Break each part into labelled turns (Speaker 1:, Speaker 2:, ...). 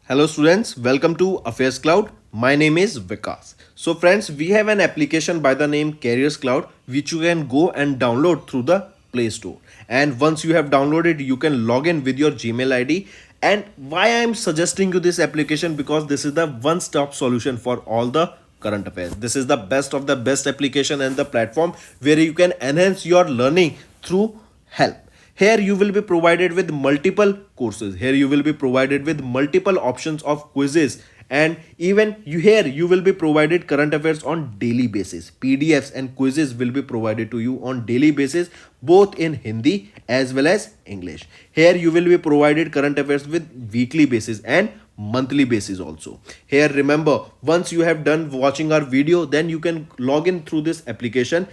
Speaker 1: Hello students, welcome to Affairscloud. My name is Vikas. So friends, we have an application by the name Careers Cloud which you can go and download through the Play Store. And once you have downloaded, you can log in with your Gmail ID. And why I am suggesting you this application, because this is the one-stop solution for all the current affairs. This is the best of the best application and the platform where you can enhance your learning through help. Here you will be provided with multiple courses. Here you will be provided with multiple options of quizzes, and even you will be provided current affairs on daily basis. PDFs and quizzes will be provided to you on daily basis, both in Hindi as well as English. Here you will be provided current affairs with weekly basis and monthly basis also. Here remember, once you have done watching our video, then you can log in through this application,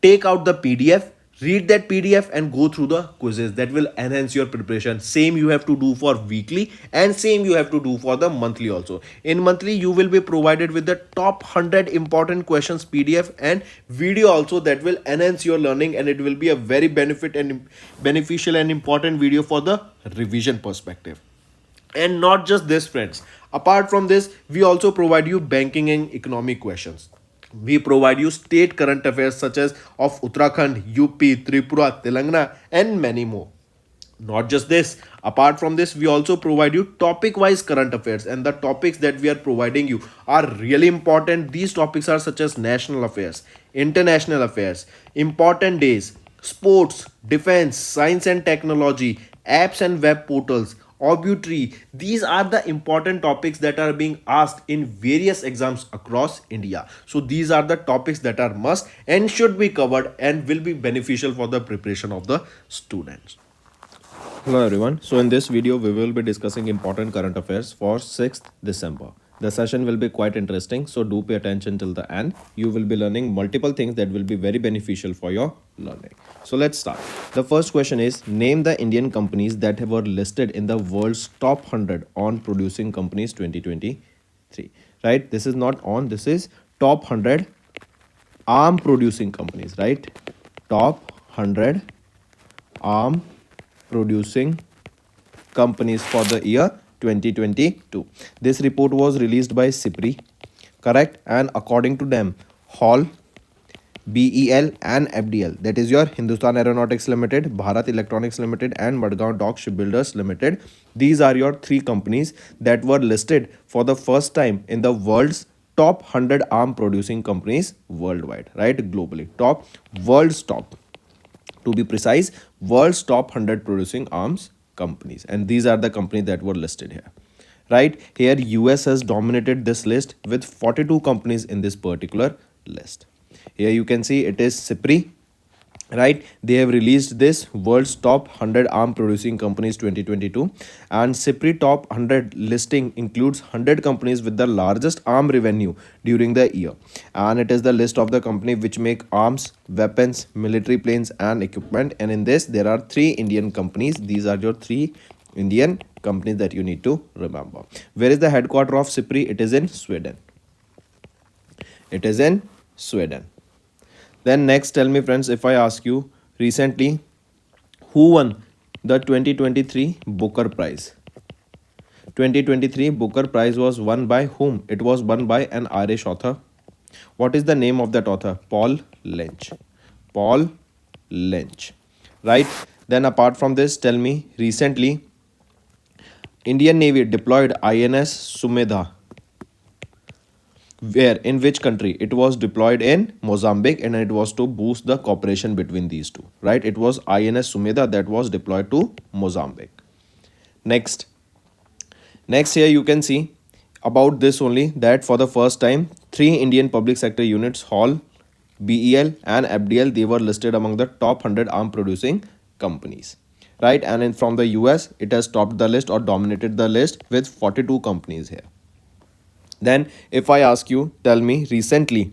Speaker 1: take out the PDF, read that PDF and go through the quizzes. That will enhance your preparation. Same you have to do for weekly and same you have to do for the monthly also. In monthly you will be provided with the top 100 important questions PDF and video also, that will enhance your learning, and it will be a very beneficial and important video for the revision perspective. And not just this friends, apart from this we also provide you banking and economic questions. We provide you state current affairs such as of Uttarakhand, UP, Tripura, Telangana, and many more. Not just this, apart from this we also provide you topic wise current affairs, and the topics that we are providing you are really important. These topics are such as national affairs, international affairs, important days, sports, defense, science and technology, apps and web portals, obituary. These are the important topics that are being asked in various exams across India. So these are the topics that are must and should be covered and will be beneficial for the preparation of the students. Hello everyone. So in this video we will be discussing important current affairs for 6th December. The session will be quite interesting, so do pay attention till the end. You will be learning multiple things that will be very beneficial for your learning. So let's start. The first question is, name the Indian companies that were listed in the world's top 100 on producing companies 2023. Right? This is not on, this is top 100 arm producing companies, right? Top 100 arm producing companies for the year 2022. This report was released by SIPRI, correct? And according to them, Hall, BEL and FDL, that is your Hindustan Aeronautics Limited, Bharat Electronics Limited and Madgaon Dock Shipbuilders Limited. These are your three companies that were listed for the first time in the world's top 100 arm producing companies worldwide, right? Globally, world's top, to be precise, world's top 100 producing arms companies, and these are the companies that were listed here. Right here, US has dominated this list with 42 companies in this particular list. Here you can see it is SIPRI, right? They have released this world's top 100 arm producing companies 2022, and SIPRI top 100 listing includes 100 companies with the largest arm revenue during the year, and it is the list of the company which make arms, weapons, military planes and equipment. And in this there are three Indian companies. These are your three Indian companies that you need to remember. Where is the headquarter of SIPRI? It is in Sweden. It is in Sweden. Then next, tell me friends, if I ask you recently who won the 2023 Booker Prize? 2023 Booker Prize was won by whom? It was won by an Irish author. What is the name of that author? Paul Lynch. Paul Lynch. Right? Then apart from this, tell me recently Indian Navy deployed INS Sumedha. Where? In which country? It was deployed in Mozambique, and it was to boost the cooperation between these two, right? It was INS Sumedha that was deployed to Mozambique. Next here you can see about this only, that for the first time three Indian public sector units, Hall, BEL and FDL, they were listed among the top 100 arm producing companies, right? And from the US, it has topped the list or dominated the list with 42 companies here. Then if I ask you, tell me recently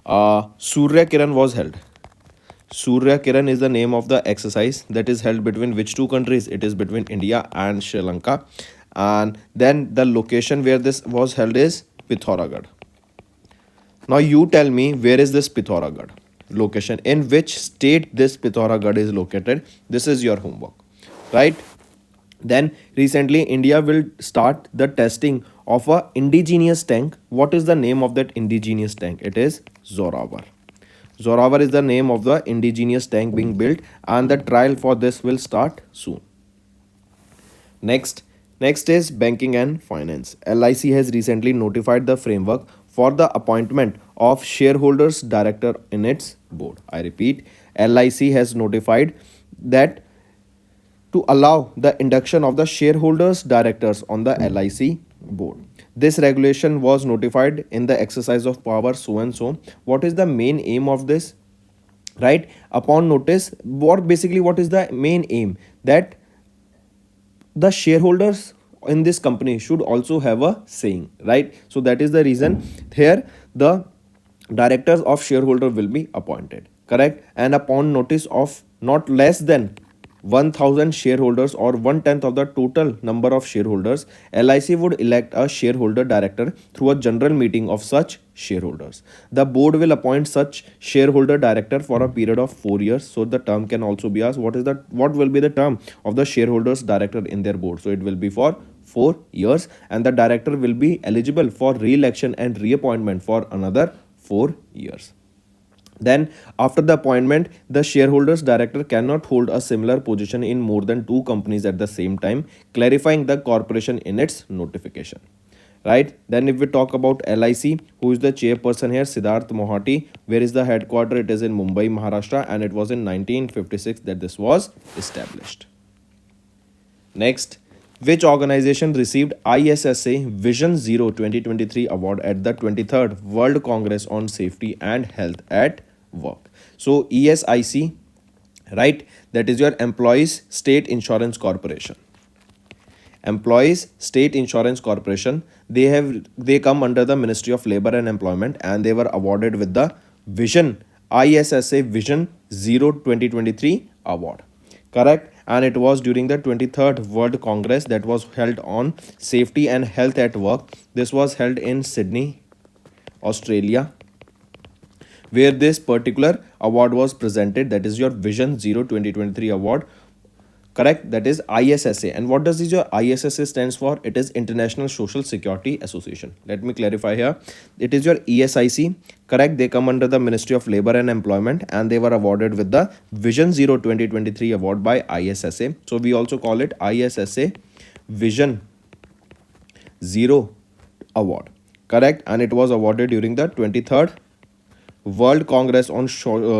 Speaker 1: Surya Kiran was held. Surya Kiran is the name of the exercise that is held between which two countries? It is between India and Sri Lanka. And then the location where this was held is Pithoragarh. Now you tell me, where is this Pithoragarh location? In which state this Pithoragarh is located? This is your homework, right? Then recently India will start the testing of a indigenous tank. What is the name of that indigenous tank? It is Zorawar. Zorawar is the name of the indigenous tank being built, and the trial for this will start soon. Next is banking and finance. LIC has recently notified the framework for the appointment of shareholders director in its board. I repeat, LIC has notified that to allow the induction of the shareholders directors on the LIC board. This regulation was notified in the exercise of power so and so. What is the main aim of this? Right, upon notice, what is the main aim? That the shareholders in this company should also have a saying, right? So that is the reason here the directors of shareholder will be appointed, correct? And upon notice of not less than 1000 shareholders or 1/10 of the total number of shareholders, LIC would elect a shareholder director through a general meeting of such shareholders. The board will appoint such shareholder director for a period of 4 years. So the term can also be asked, what will be the term of the shareholders director in their board? So it will be for 4 years, and the director will be eligible for re-election and reappointment for another 4 years. Then, after the appointment, the shareholders director cannot hold a similar position in more than 2 companies at the same time, clarifying the corporation in its notification. Right? Then, if we talk about LIC, who is the chairperson here? Siddharth Mohati. Where is the headquarter? It is in Mumbai, Maharashtra, and it was in 1956 that this was established. Next, which organization received ISSA Vision Zero 2023 award at the 23rd World Congress on Safety and Health at Work? So ESIC, right? That is your Employees State Insurance Corporation. Employees State Insurance Corporation. They come under the Ministry of Labor and Employment, and they were awarded with the Vision ISSA Vision Zero 2023 award. Correct? And it was during the 23rd World Congress that was held on safety and health at work. This was held in Sydney, Australia, where this particular award was presented. That is your Vision Zero 2023 award. Correct? That is ISSA. And what does this your ISSA stands for? It is International Social Security Association. Let me clarify here. It is your ESIC. Correct? They come under the Ministry of Labor and Employment, and they were awarded with the Vision Zero 2023 award by ISSA. So we also call it ISSA Vision Zero award. Correct? And it was awarded during the 23rd World Congress on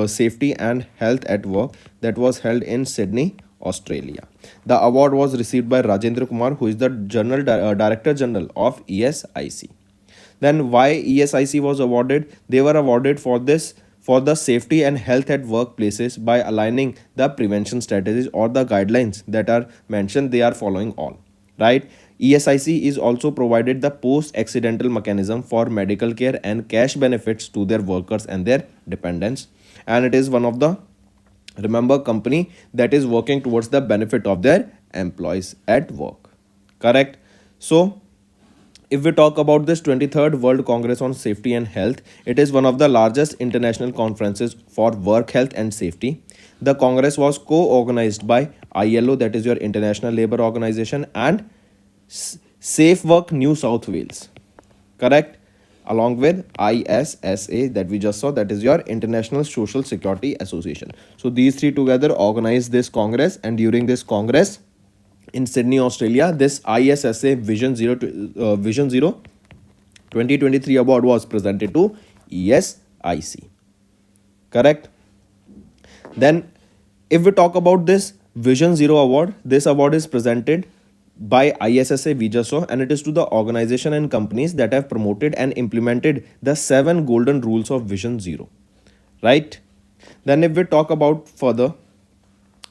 Speaker 1: Safety and Health at Work that was held in Sydney, Australia. The award was received by Rajendra Kumar, who is the Director General of ESIC. Then why ESIC was awarded? They were awarded for the safety and health at workplaces by aligning the prevention strategies or the guidelines that are mentioned. They are following all, right? ESIC is also provided the post-accidental mechanism for medical care and cash benefits to their workers and their dependents. And it is one of the company that is working towards the benefit of their employees at work. Correct? So if we talk about this 23rd World Congress on Safety and Health, it is one of the largest international conferences for work health and safety. The Congress was co-organized by ILO, that is your International Labour Organization, and Safe Work New South Wales. Correct? Along with ISSA that we just saw, that is your International Social Security Association. So these three together organized this Congress, and during this Congress in Sydney, Australia, this ISSA Vision Zero 2023 award was presented to ESIC. Correct? Then if we talk about this Vision Zero award, this award is presented by ISSA Vijaso, and it is to the organization and companies that have promoted and implemented the 7 golden rules of Vision Zero, right? Then if we talk about further,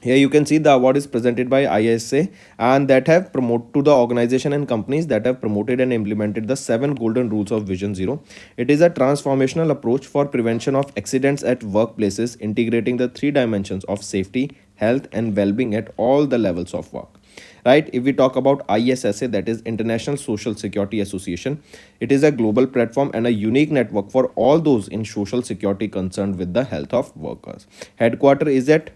Speaker 1: here you can see the award is presented by ISSA, and that have promoted to the organization and companies that have promoted and implemented the 7 golden rules of Vision Zero. It is a transformational approach for prevention of accidents at workplaces, integrating the 3 dimensions of safety, health and well-being at all the levels of work. Right? If we talk about ISSA, that is International Social Security Association, it is a global platform and a unique network for all those in social security concerned with the health of workers. Headquarter is at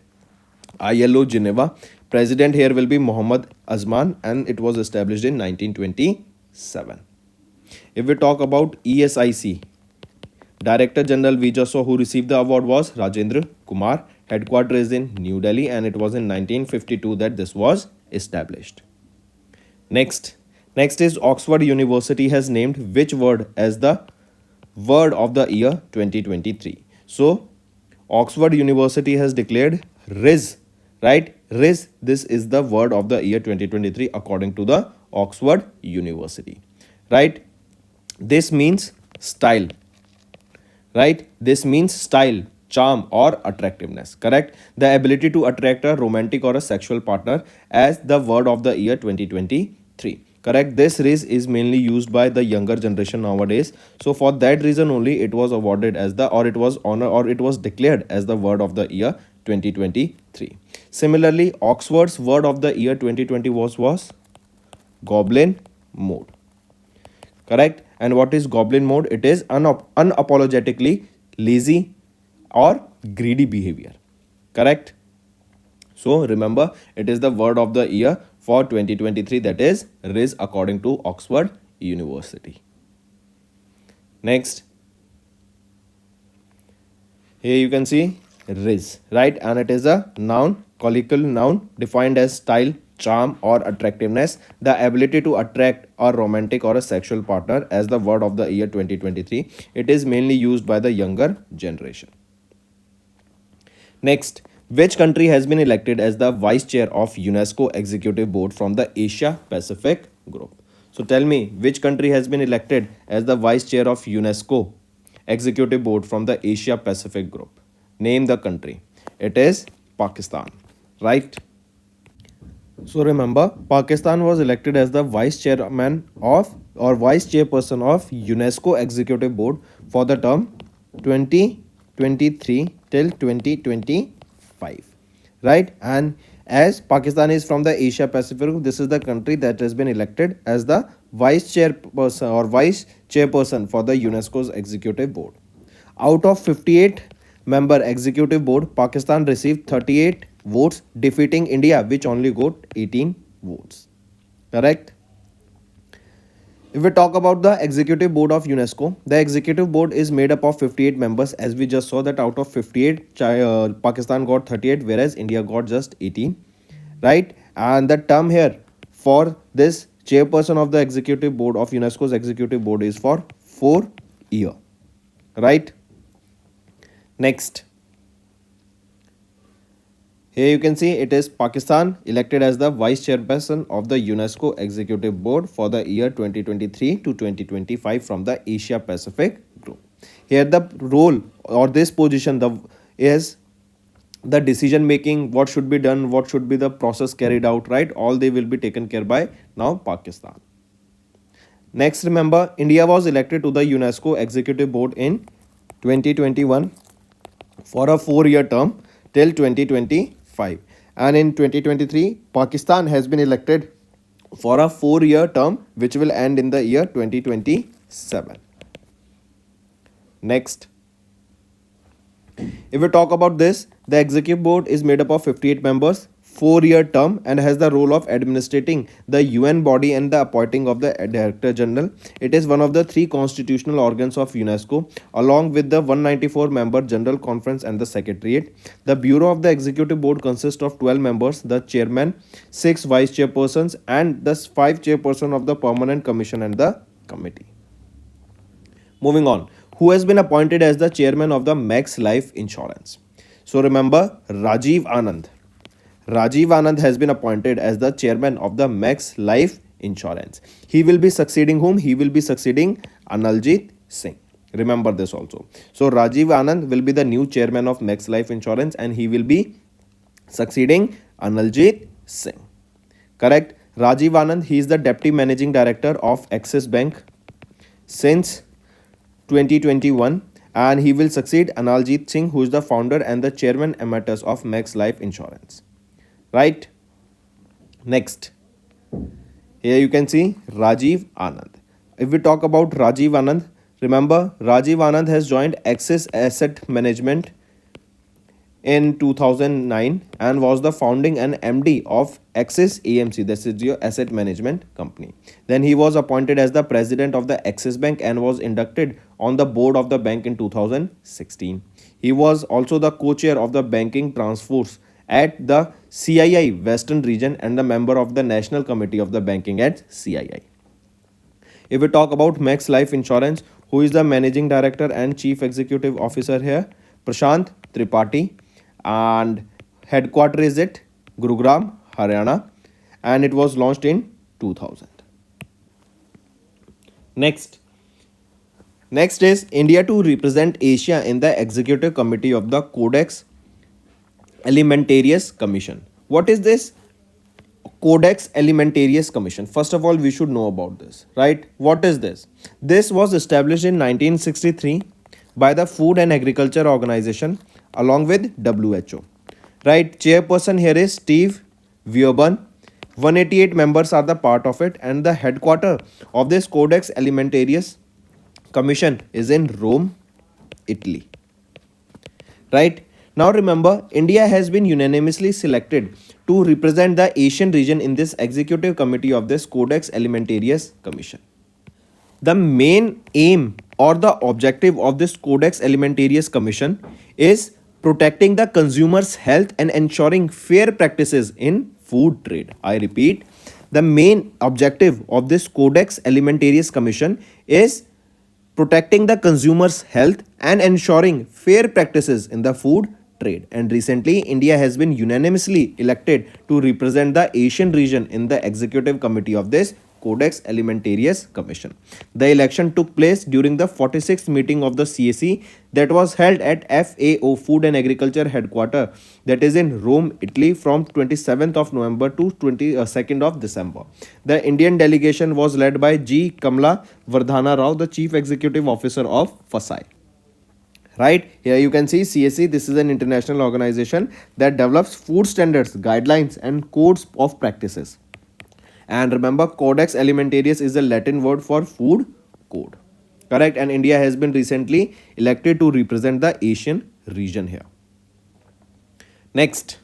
Speaker 1: ILO Geneva, President here will be Muhammad Azman, and it was established in 1927. If we talk about ESIC, Director General we just saw who received the award was Rajendra Kumar. Headquarters is in New Delhi, and it was in 1952 that this was established. Next, next is Oxford University has named which word as the word of the year 2023. So, Oxford University has declared Riz, right? Riz, this is the word of the year 2023 according to the Oxford University, right? This means style, right? This means style, charm, or attractiveness, correct? The ability to attract a romantic or a sexual partner as the word of the year 2023. Correct. This race is mainly used by the younger generation nowadays. So for that reason only it was awarded as the, or it was honor, or it was declared as the word of the year 2023. Similarly, Oxford's word of the year 2020 was goblin mode. Correct. And what is goblin mode? It is unapologetically lazy or greedy behavior. Correct. So remember, it is the word of the year for 2023, that is Riz according to Oxford University. Next, here you can see Riz, right? And it is a noun, colloquial noun defined as style, charm, or attractiveness, the ability to attract a romantic or a sexual partner as the word of the year 2023. It is mainly used by the younger generation. Next, which country has been elected as the vice chair of UNESCO Executive Board from the Asia Pacific Group? So tell me, which country has been elected as the vice chair of UNESCO Executive Board from the Asia Pacific Group? Name the country. It is Pakistan, right? So remember, Pakistan was elected as the vice chairman of, or vice chairperson of UNESCO Executive Board for the term 2023 till 2025, right? And as Pakistan is from the Asia Pacific, this is the country that has been elected as the vice chairperson or vice chairperson for the UNESCO's executive board. Out of 58 member executive board, Pakistan received 38 votes, defeating India, which only got 18 votes. Correct? If we talk about the executive board of UNESCO, the executive board is made up of 58 members. As we just saw that out of 58, Pakistan got 38, whereas India got just 18, right? And the term here for this chairperson of the executive board of UNESCO's executive board is for 4 years, right? Next, here you can see it is Pakistan elected as the vice chairperson of the UNESCO Executive Board for the year 2023 to 2025 from the Asia Pacific Group. Here the role or this position is the decision making, what should be done, what should be the process carried out, right? All they will be taken care by now Pakistan. Next, remember, India was elected to the UNESCO Executive Board in 2021 for a 4-year term till 2025, and in 2023 Pakistan has been elected for a 4-year term which will end in the year 2027. Next, if we talk about this, the executive board is made up of 58 members, 4-year term, and has the role of administrating the UN body and the appointing of the Director General. It is one of the 3 constitutional organs of UNESCO, along with the 194-member General Conference and the Secretariat. The Bureau of the Executive Board consists of 12 members, the chairman, 6 vice chairpersons, and the 5 chairpersons of the Permanent Commission and the committee. Moving on, who has been appointed as the chairman of the Max Life Insurance? So remember, Rajiv Anand. Rajiv Anand has been appointed as the chairman of the Max Life Insurance. He will be succeeding whom? He will be succeeding Analjit Singh. Remember this also. So Rajiv Anand will be the new chairman of Max Life Insurance, and he will be succeeding Analjit Singh. Correct? Rajiv Anand, he is the deputy managing director of Axis Bank since 2021, and he will succeed Analjit Singh, who is the founder and the chairman emeritus of Max Life Insurance. Right? Next, here you can see Rajiv Anand. If we talk about Rajiv Anand, remember Rajiv Anand has joined Axis Asset Management in 2009 and was the founding and MD of Axis AMC, this is your asset management company. Then he was appointed as the president of the Axis Bank and was inducted on the board of the bank in 2016. He was also the co-chair of the banking task force at the CII Western region and the member of the National Committee of the Banking at CII. If we talk about Max Life Insurance, who is the managing director and chief executive officer here? Prashant Tripathi, and headquarter is at Gurugram, Haryana, and it was launched in 2000. Next is India to represent Asia in the executive committee of the Codex Alimentarius Commission. What is this Codex Alimentarius Commission? First of all, we should know about this, right? What is this? This was established in 1963 by the Food and Agriculture Organization along with WHO, right? Chairperson here is Steve Wioban. 188 members are the part of it, and the headquarter of this Codex Alimentarius Commission is in Rome, Italy, right? Now remember, India has been unanimously selected to represent the Asian region in this executive committee of this Codex Alimentarius Commission. The main aim or the objective of this Codex Alimentarius Commission is protecting the consumer's health and ensuring fair practices in food trade. I repeat, the main objective of this Codex Alimentarius Commission is protecting the consumer's health and ensuring fair practices in the food trade. And recently, India has been unanimously elected to represent the Asian region in the executive committee of this Codex Alimentarius Commission. The election took place during the 46th meeting of the CAC that was held at FAO Food and Agriculture Headquarters, that is in Rome, Italy, from 27th of November to 22nd of December. The Indian delegation was led by G. Kamla Vardhana Rao, the Chief Executive Officer of FASI. Right, here you can see CAC. This is an international organization that develops food standards, guidelines and codes of practices. And remember, Codex Alimentarius is a Latin word for food code. Correct? And India has been recently elected to represent the Asian region here. Next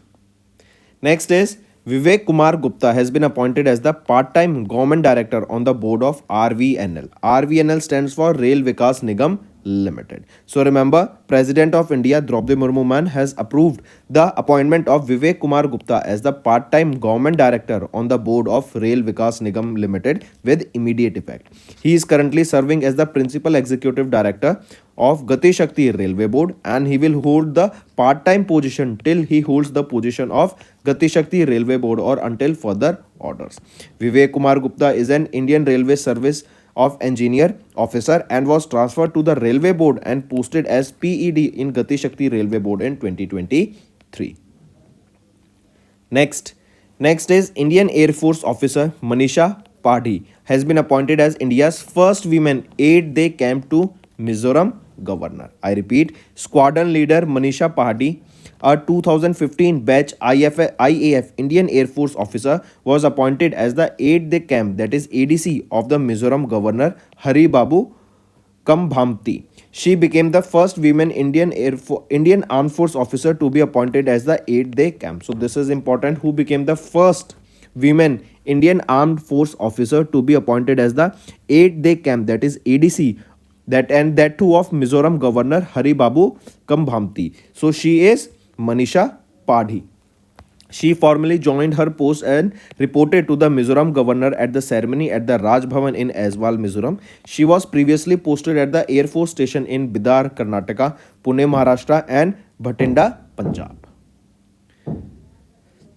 Speaker 1: is Vivek Kumar Gupta has been appointed as the part-time government director on the board of RVNL. RVNL stands for Rail Vikas Nigam Limited. So remember, President of India Draupadi Murmu ma'am has approved the appointment of Vivek Kumar Gupta as the part-time government director on the board of Rail Vikas Nigam Limited with immediate effect. He is currently serving as the principal executive director of Gati Shakti Railway Board, and he will hold the part-time position till he holds the position of Gati Shakti Railway Board or until further orders. Vivek Kumar Gupta is an Indian Railway Service of Engineer Officer and was transferred to the Railway Board and posted as PED in Gati Shakti Railway Board in 2023. Next is Indian Air Force Officer Manisha Padhi has been appointed as India's first women aide-de camp to Mizoram Governor. I repeat, Squadron Leader Manisha Padhi, a 2015 batch IAF Indian Air Force officer, was appointed as the aide-de-camp, that is ADC, of the Mizoram Governor Hari Babu Kambhamti. She became the first women Indian Armed Force officer to be appointed as the aide-de-camp. So this is important. Who became the first women Indian Armed Force officer to be appointed as the aide-de-camp, that is ADC, that too of Mizoram Governor Hari Babu Kambhamti. So she is Manisha Padhi. She formally joined her post and reported to the Mizoram governor at the ceremony at the Raj Bhavan in Aizwal, Mizoram. She was previously posted at the Air Force Station in Bidar, Karnataka, Pune, Maharashtra and Bhatinda, Punjab.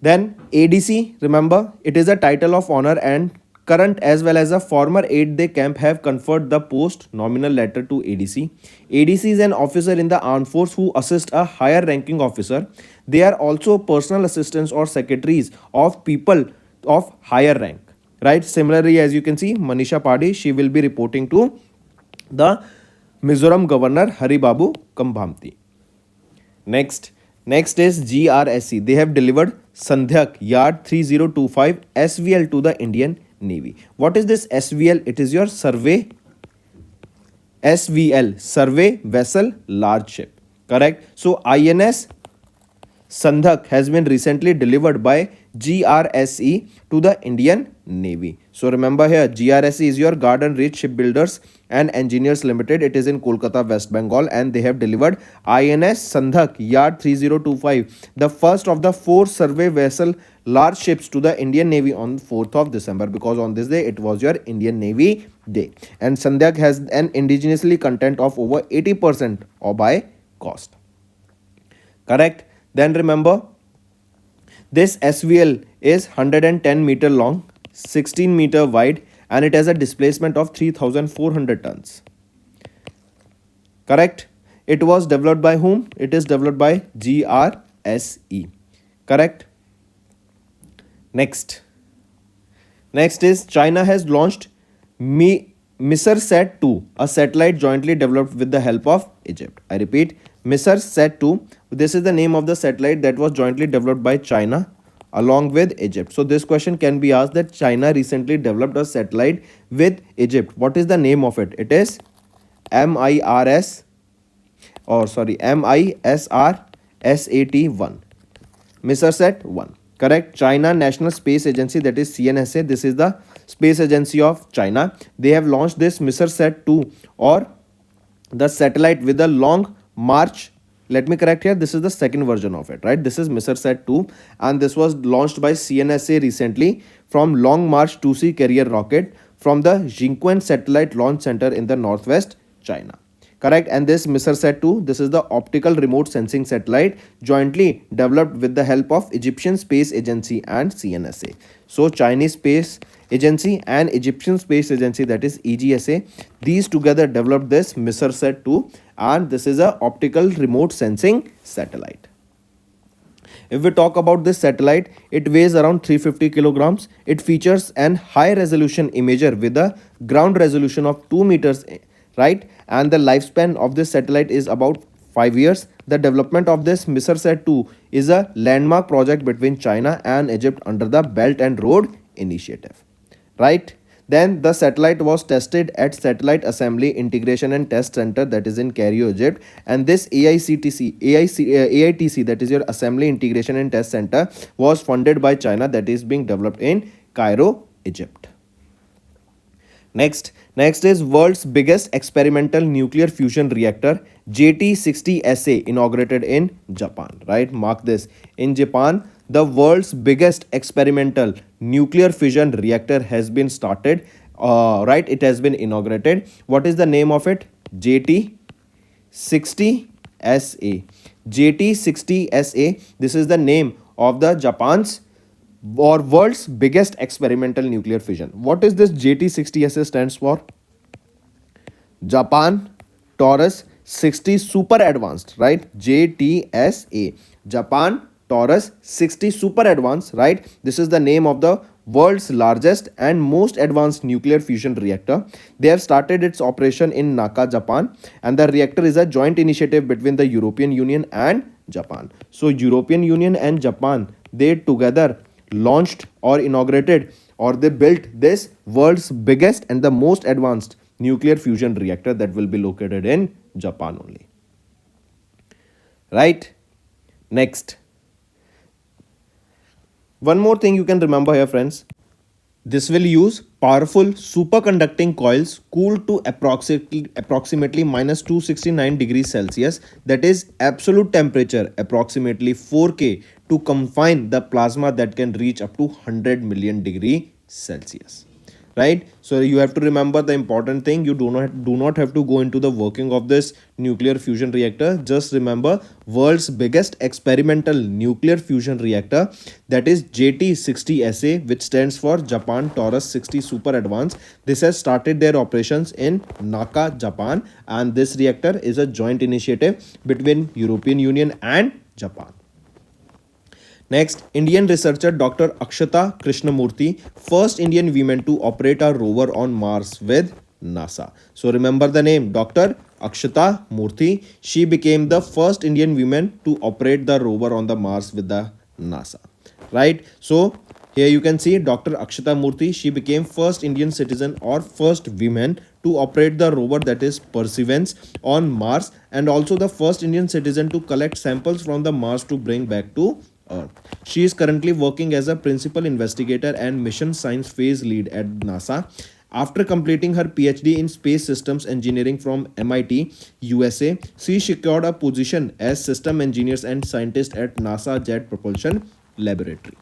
Speaker 1: Then ADC, remember, it is a title of honor, and current as well as a former aide-de-camp have conferred the post nominal letter to ADC. ADC is an officer in the armed force who assist a higher ranking officer. They are also personal assistants or secretaries of people of higher rank. Right? Similarly, as you can see, Manisha Padhi, she will be reporting to the Mizoram Governor Hari Babu Kambhamti. Next is GRSC. They have delivered Sandhyak Yard 3025 SVL to the Indian Navy. What is this SVL? It is your survey SVL, survey vessel large ship. Correct. So INS Sandhak has been recently delivered by GRSE to the Indian Navy. So remember here, GRSE is your Garden Reach Shipbuilders and Engineers Limited. It is in Kolkata, West Bengal, and they have delivered INS Sandhak Yard 3025, the first of the 4 survey vessel large ships to the Indian Navy on 4th of December, because on this day it was your Indian Navy Day. And Sandhak has an indigenously content of over 80% or by cost. Correct? Then remember, this SVL is 110 meter long, 16 meter wide, and it has a displacement of 3400 tons. Correct? It was developed by whom? It is developed by GRSE. Correct? Next is China has launched MISR-SAT-2, a satellite jointly developed with the help of Egypt. I repeat, MISR-SAT-2. This is the name of the satellite that was jointly developed by China along with Egypt. So this question can be asked that China recently developed a satellite with Egypt. What is the name of it? It is MISR-SAT-1. MISR-SAT-1. Correct? China National Space Agency, that is CNSA. This is the space agency of China. They have launched this MISR-SAT-2, or the satellite with a long march. Let me correct here. This is the second version of it, right? This is MISR-SAT-2, and this was launched by CNSA recently from Long March 2C carrier rocket from the Jiuquan Satellite Launch Center in the northwest China. Correct? And this MISR-SAT-2, this is the optical remote sensing satellite jointly developed with the help of Egyptian Space Agency and CNSA. So Chinese Space Agency and Egyptian Space Agency, that is EGSA, these together developed this MISR-SAT-2, and this is a optical remote sensing satellite. If we talk about this satellite, it weighs around 350 kilograms. It features an high resolution imager with a ground resolution of 2 meters, right? And the lifespan of this satellite is about 5 years. The development of this MISR-SAT-2 is a landmark project between China and Egypt under the Belt and Road Initiative, right? Then the satellite was tested at Satellite Assembly Integration and Test Center, that is in Cairo, Egypt. And this AITC, that is your Assembly Integration and Test Center, was funded by China, that is being developed in Cairo, Egypt. Next is world's biggest experimental nuclear fusion reactor, JT60SA, inaugurated in Japan, right? Mark this. In Japan, the world's biggest experimental nuclear fusion reactor has been started, right? It has been inaugurated. What is the name of it? JT60SA. JT60SA, this is the name of the Japan's or world's biggest experimental nuclear fission. What is this JT60SA stands for? Japan Taurus 60 Super Advanced, right? JTSA. Japan Taurus 60 Super Advanced, right? This is the name of the world's largest and most advanced nuclear fusion reactor. They have started its operation in Naka, Japan, and the reactor is a joint initiative between the European Union and Japan. So European Union and Japan, they together launched or inaugurated, or they built this world's biggest and the most advanced nuclear fusion reactor that will be located in Japan only, right? Next, one more thing you can remember here, friends. This will use powerful superconducting coils cooled to approximately minus 269 degrees Celsius, that is absolute temperature approximately 4K, to confine the plasma that can reach up to 100 million degree Celsius, right? So you have to remember the important thing. You do not have to go into the working of this nuclear fusion reactor. Just remember world's biggest experimental nuclear fusion reactor, that is JT60SA, which stands for Japan Taurus 60 Super Advanced. This has started their operations in Naka, Japan, and this reactor is a joint initiative between European Union and Japan. Next, Indian researcher Dr. Akshata Krishnamurthy, first Indian woman to operate a rover on Mars with NASA. So remember the name, Dr. Akshata Murthy. She became the first Indian woman to operate the rover on the Mars with the NASA, right? So here you can see Dr. Akshata Murthy. She became first Indian citizen or first woman to operate the rover that is Perseverance on Mars, and also the first Indian citizen to collect samples from the Mars to bring back to Earth. She is currently working as a principal investigator and mission science phase lead at NASA. After completing her PhD in space systems engineering from MIT, USA, she secured a position as system engineers and scientist at NASA Jet Propulsion Laboratory.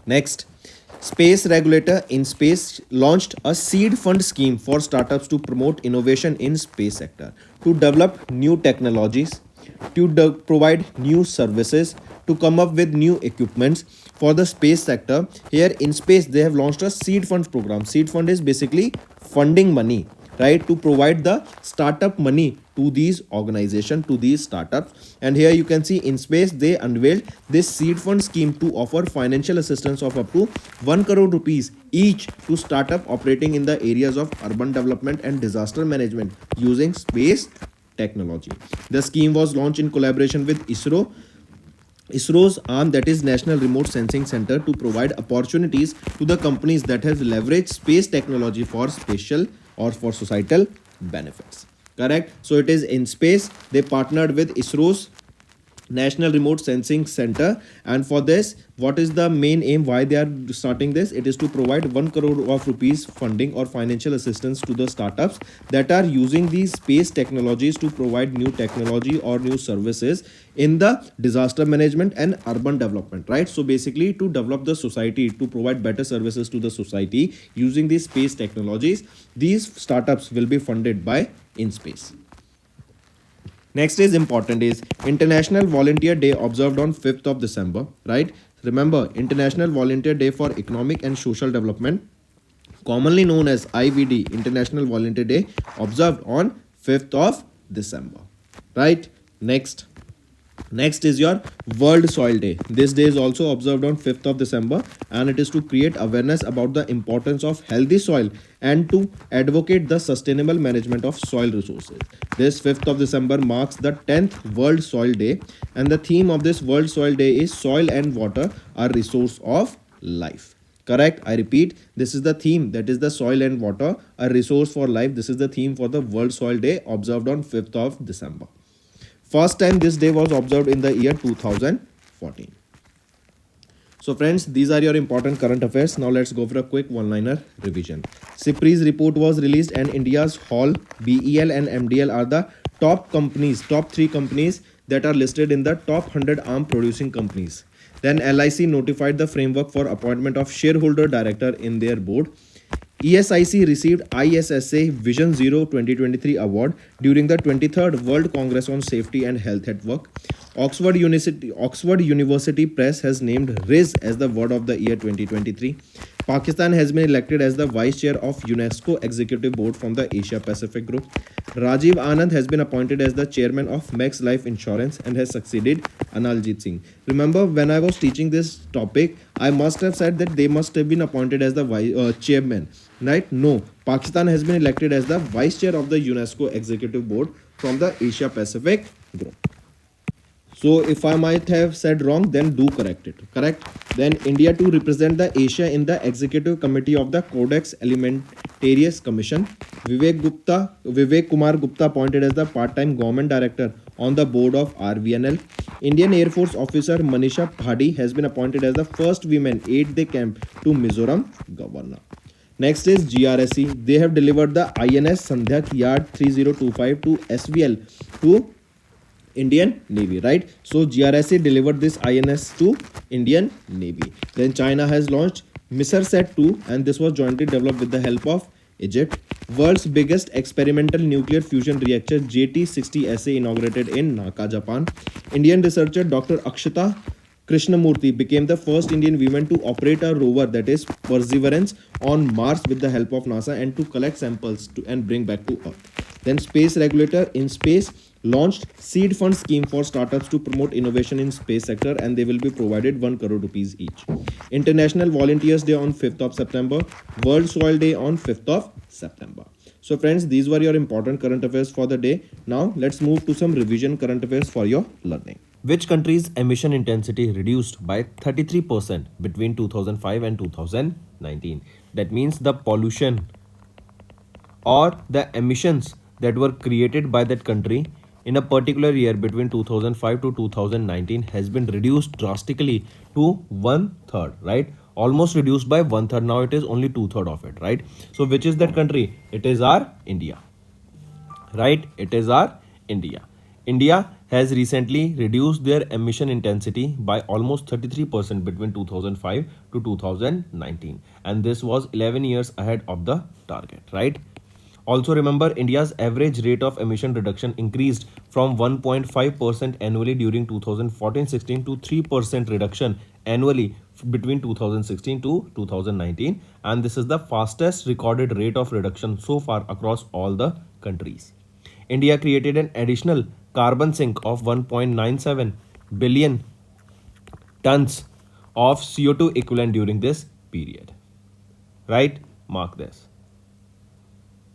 Speaker 1: Next, space regulator in space launched a seed fund scheme for startups to promote innovation in space sector, to develop new technologies, to provide new services, to come up with new equipments for the space sector. Here in space, they have launched a seed fund program. Seed fund is basically funding money, right, to provide the startup money to these organizations, to these startups. And here you can see in space they unveiled this seed fund scheme to offer financial assistance of up to 1 crore rupees each to startup operating in the areas of urban development and disaster management using space technology. The scheme was launched in collaboration with ISRO's arm, that is National Remote Sensing Center, to provide opportunities to the companies that have leveraged space technology for spatial or for societal benefits. Correct? So it is in space. They partnered with ISRO's National Remote Sensing Center, and for this, what is the main aim, why they are starting this? It is to provide 1 crore of rupees funding or financial assistance to the startups that are using these space technologies to provide new technology or new services in the disaster management and urban development, right? So basically, to develop the society, to provide better services to the society using these space technologies, these startups will be funded by InSpace. Next is important is International Volunteer Day observed on 5th of December, right? Remember, International Volunteer Day for Economic and Social Development, commonly known as IVD, International Volunteer Day, observed on 5th of December, right? Next is your World Soil Day. This day is also observed on 5th of December, and it is to create awareness about the importance of healthy soil and to advocate the sustainable management of soil resources. This 5th of December marks the 10th World Soil Day, and the theme of this World Soil Day is soil and water are resource of life. Correct? I repeat, this is the theme, that is the soil and water, a resource for life. This is the theme for the World Soil Day observed on 5th of December. First time this day was observed in the year 2014. So friends, these are your important current affairs. Now let's go for a quick one-liner revision. CIPRI's report was released, and India's Hall, BEL and MDL are the top 3 companies that are listed in the top 100 arm producing companies. Then LIC notified the framework for appointment of shareholder director in their board. ESIC received ISSA Vision Zero 2023 award during the 23rd World Congress on Safety and Health at Work. Oxford University Press has named Riz as the Word of the Year 2023. Pakistan has been elected as the Vice Chair of UNESCO Executive Board from the Asia Pacific Group. Rajiv Anand has been appointed as the Chairman of Max Life Insurance and has succeeded Analjit Singh. Remember, when I was teaching this topic, I must have said that they must have been appointed as the chairman, right? No, Pakistan has been elected as the Vice Chair of the UNESCO Executive Board from the Asia Pacific Group. So if I might have said wrong, then do correct it. Correct? Then India to represent the Asia in the Executive Committee of the Codex Alimentarius Commission. Vivek Kumar Gupta appointed as the part-time government director on the board of RVNL. Indian Air Force officer Manisha Phadi has been appointed as the first women aide-de-camp to Mizoram governor. Next is GRSE. They have delivered the INS Sandhyak Yard 3025 to SVL to Indian Navy, right? So GRSA delivered this INS to Indian Navy. Then China has launched Misrsat 2, and this was jointly developed with the help of Egypt. World's biggest experimental nuclear fusion reactor JT60SA inaugurated in Naka, Japan. Indian researcher Dr. Akshata Krishnamurthy became the first Indian woman to operate a rover, that is Perseverance, on Mars with the help of NASA and to collect samples and bring back to Earth. Then space regulator InSpace launched seed fund scheme for startups to promote innovation in space sector, and they will be provided 1 crore rupees each. International Volunteers Day on 5th of September, World Soil Day on 5th of September. So friends, these were your important current affairs for the day. Now let's move to some revision current affairs for your learning. Which country's emission intensity reduced by 33% between 2005 and 2019? That means the pollution or the emissions that were created by that country in a particular year between 2005 to 2019 has been reduced drastically to one third, right? Almost reduced by one third. Now it is only two-third of it, right? So which is that country? It is our India, right? It is our India. India has recently reduced their emission intensity by almost 33% between 2005 to 2019, and this was 11 years ahead of the target, right? Also remember, India's average rate of emission reduction increased from 1.5% annually during 2014-16 to 3% reduction annually between 2016 to 2019, and this is the fastest recorded rate of reduction so far across all the countries. India created an additional carbon sink of 1.97 billion tons of CO2 equivalent during this period. Right? Mark this.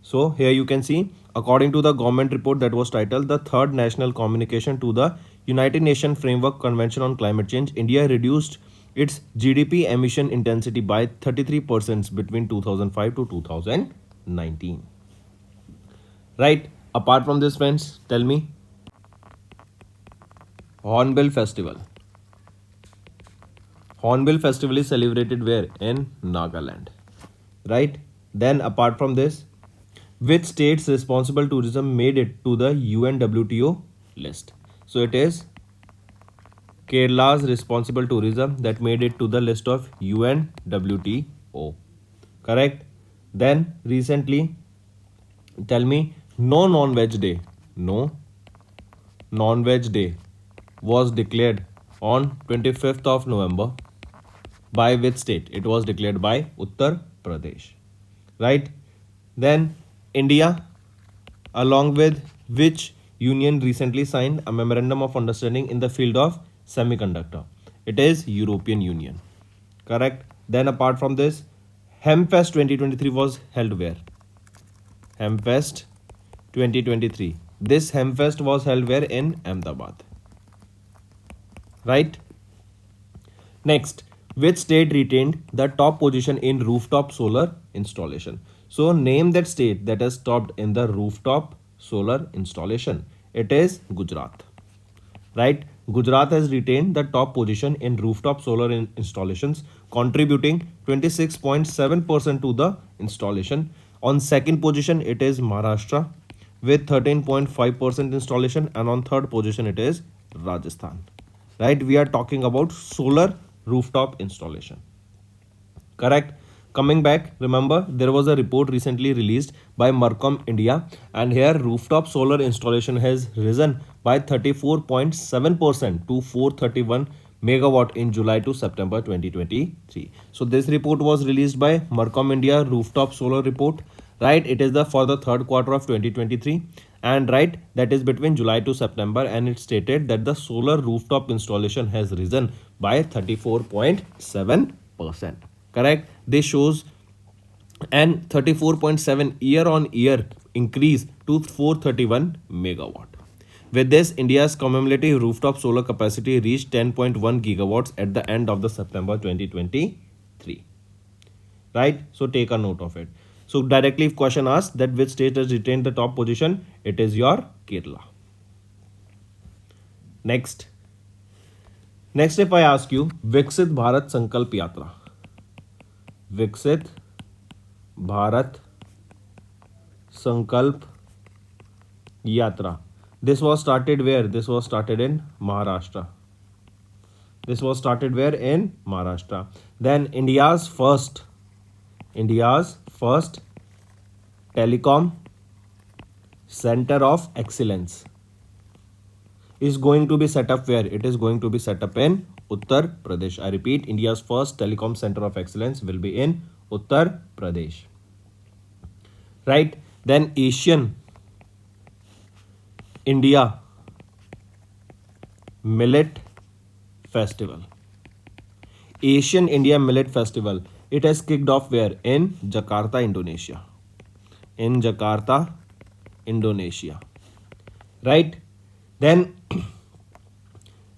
Speaker 1: So here you can see, according to the government report that was titled the third national communication to the United Nations Framework Convention on Climate Change, India reduced its GDP emission intensity by 33% between 2005 to 2019. Right? Apart from this, friends, tell me. Hornbill Festival. Hornbill Festival is celebrated where? In Nagaland. Right? Then apart from this, which state's responsible tourism made it to the UNWTO list? So it is Kerala's responsible tourism that made it to the list of UNWTO. Correct? Then recently, tell me, no non-veg day. No non-veg day was declared on 25th of November by which state? It was declared by Uttar Pradesh. Right? Then India, along with which union recently signed a memorandum of understanding in the field of semiconductor? It is European Union. Correct? Then apart from this, Hempfest 2023 was held where? Hempfest 2023. This Hempfest was held where? In Ahmedabad. Right? Next, which state retained the top position in rooftop solar installation? So name that state that has topped in the rooftop solar installation. It is Gujarat. Right? Gujarat has retained the top position in rooftop solar installations, contributing 26.7% to the installation. On second position, it is Maharashtra with 13.5% installation, and on third position, it is Rajasthan. Right? We are talking about solar rooftop installation. Correct? Coming back, remember there was a report recently released by Mercom India, and here rooftop solar installation has risen by 34.7% to 431 megawatt in July to September 2023. So this report was released by Mercom India rooftop solar report, right? It is for the third quarter of 2023, and right, that is between July to September, and it stated that the solar rooftop installation has risen by 34.7%. Correct? This shows an 34.7 year on year increase to 431 megawatt. With this, India's cumulative rooftop solar capacity reached 10.1 gigawatts at the end of the September 2023. Right? So take a note of it. So directly if question asks that which state has retained the top position, it is your Kerala. Next if I ask you, Viksit Bharat Sankalp Yatra. Viksit Bharat Sankalp Yatra. This was started where? This was started in Maharashtra. This was started where? In Maharashtra. Then India's first telecom center of excellence is going to be set up where? It is going to be set up in Uttar Pradesh. I repeat, India's first telecom center of excellence will be in Uttar Pradesh. Right? Then Asian India Millet Festival. Asian India Millet Festival. It has kicked off where? In Jakarta, Indonesia. In Jakarta, Indonesia. Right? Then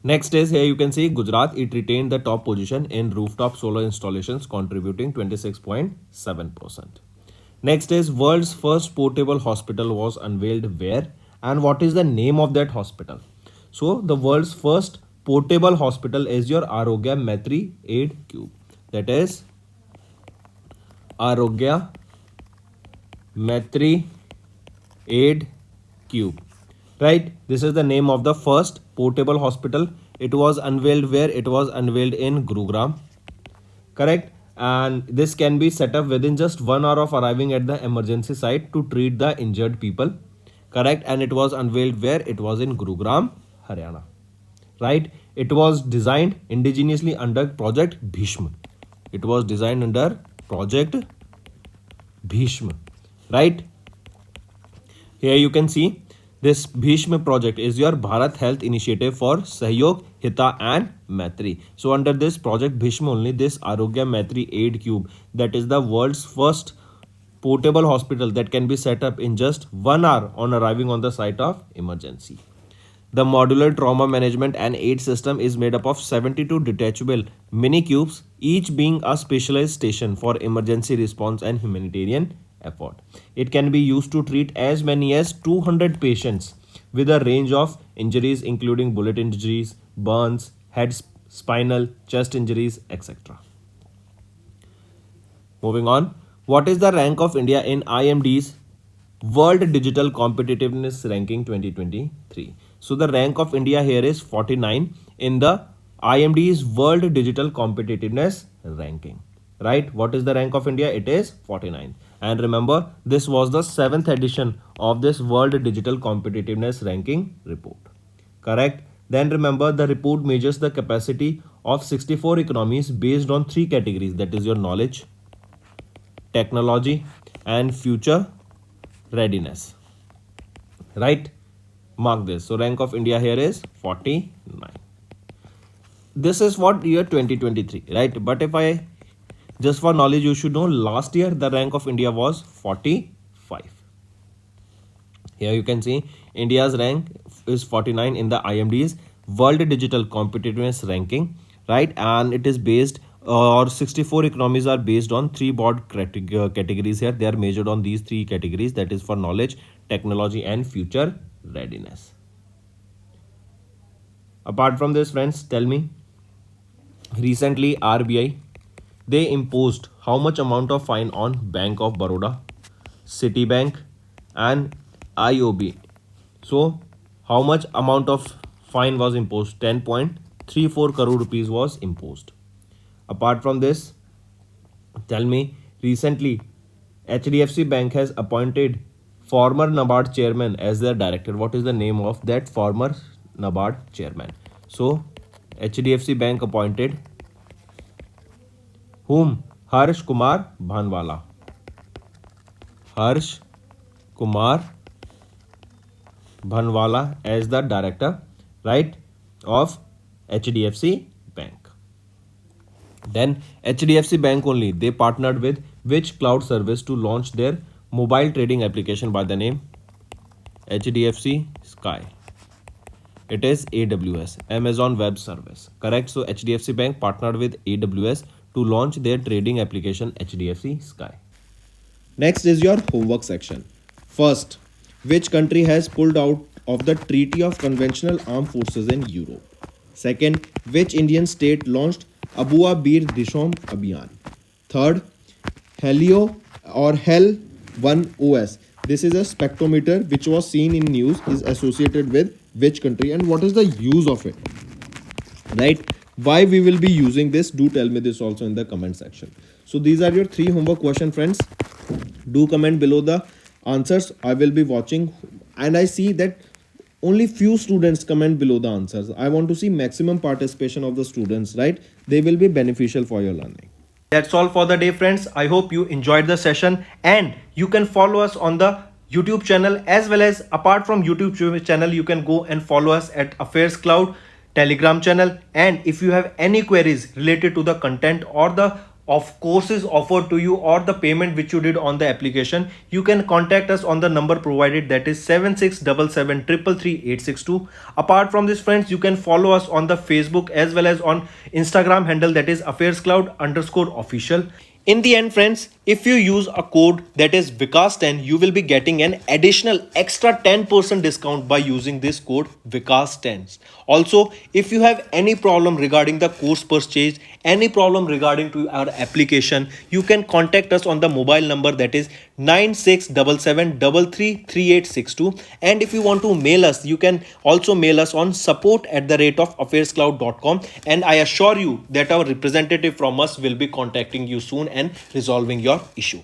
Speaker 1: next is here you can see Gujarat. It retained the top position in rooftop solar installations, contributing 26.7%. Next is world's first portable hospital was unveiled where, and what is the name of that hospital? So the world's first portable hospital is your Arogya Maitri Aid Cube. That is Arogya Maitri Aid Cube. Right? This is the name of the first portable hospital. It was unveiled where? It was unveiled in Gurugram. Correct? And this can be set up within just 1 hour of arriving at the emergency site to treat the injured people. Correct? And it was unveiled where? It was in Gurugram, Haryana. Right? It was designed indigenously under Project Bhishma. It was designed under Project Bhishma. Right? Here you can see this Bhishma project is your Bharat Health Initiative for Sahyog, Hita and Maitri. So under this project Bhishma only, this Arogya Maitri Aid Cube, that is the world's first portable hospital that can be set up in just 1 hour on arriving on the site of emergency. The modular trauma management and aid system is made up of 72 detachable mini cubes, each being a specialized station for emergency response and humanitarian effort. It can be used to treat as many as 200 patients with a range of injuries including bullet injuries, burns, head, spinal, chest injuries, etc. Moving on, what is the rank of India in IMD's World Digital Competitiveness Ranking 2023? So the rank of India here is 49 in the IMD's World Digital Competitiveness Ranking. Right? What is the rank of India? It is 49. And remember, this was the 7th edition of this World Digital Competitiveness Ranking report. Correct? Then remember, the report measures the capacity of 64 economies based on 3 categories. That is your knowledge, technology and future readiness. Right? Mark this. So rank of India here is 49. This is for year 2023, right? But if I just for knowledge, you should know last year the rank of India was 45. Here you can see India's rank is 49 in the IMD's World Digital Competitiveness Ranking, right? And it is based or 64 economies are based on 3 broad categories here. They are measured on these 3 categories, that is for knowledge, technology and future readiness. Apart from this, friends, tell me, recently RBI, they imposed how much amount of fine on Bank of Baroda, Citibank and IOB. So how much amount of fine was imposed? 10.34 crore rupees was imposed. Apart from this, tell me, recently HDFC Bank has appointed former NABARD chairman as their director. What is the name of that former NABARD chairman? So HDFC Bank appointed whom? Harsh Kumar Bhanwala. Harsh Kumar Bhanwala as the director, right, of HDFC Bank. Then HDFC Bank only, they partnered with which cloud service to launch their mobile trading application by the name HDFC Sky. It is AWS, Amazon Web Service. Correct? So HDFC Bank partnered with AWS to launch their trading application HDFC Sky. Next is your homework section. First, which country has pulled out of the Treaty of Conventional Armed Forces in Europe? Second, which Indian state launched Abua Bir Dishom Abhiyan? Third, Helio or Hell 1 OS. This is a spectrometer which was seen in news, is associated with which country and what is the use of it? Right? Why we will be using this? Do tell me this also in the comment section. So these are your 3 homework questions, friends. Do comment below the answers. I will be watching and I see that only few students comment below the answers. I want to see maximum participation of the students, right? They will be beneficial for your learning. That's all for the day, friends. I hope you enjoyed the session and you can follow us on the YouTube channel, as well as apart from YouTube channel, you can go and follow us at Affairscloud Telegram channel. And if you have any queries related to the content or the courses offered to you or the payment which you did on the application, you can contact us on the number provided, that is 7677333862. Apart from this, friends, you can follow us on the Facebook as well as on Instagram handle, that is Affairscloud_official. In the end, friends, if you use a code that is Vikas10, you will be getting an additional extra 10% discount by using this code Vikas10. Also, if you have any problem regarding the course purchase, any problem regarding to our application, you can contact us on the mobile number that is 9677333862. And if you want to mail us, you can also mail us on support@affairscloud.com, and I assure you that our representative from us will be contacting you soon and resolving your issue.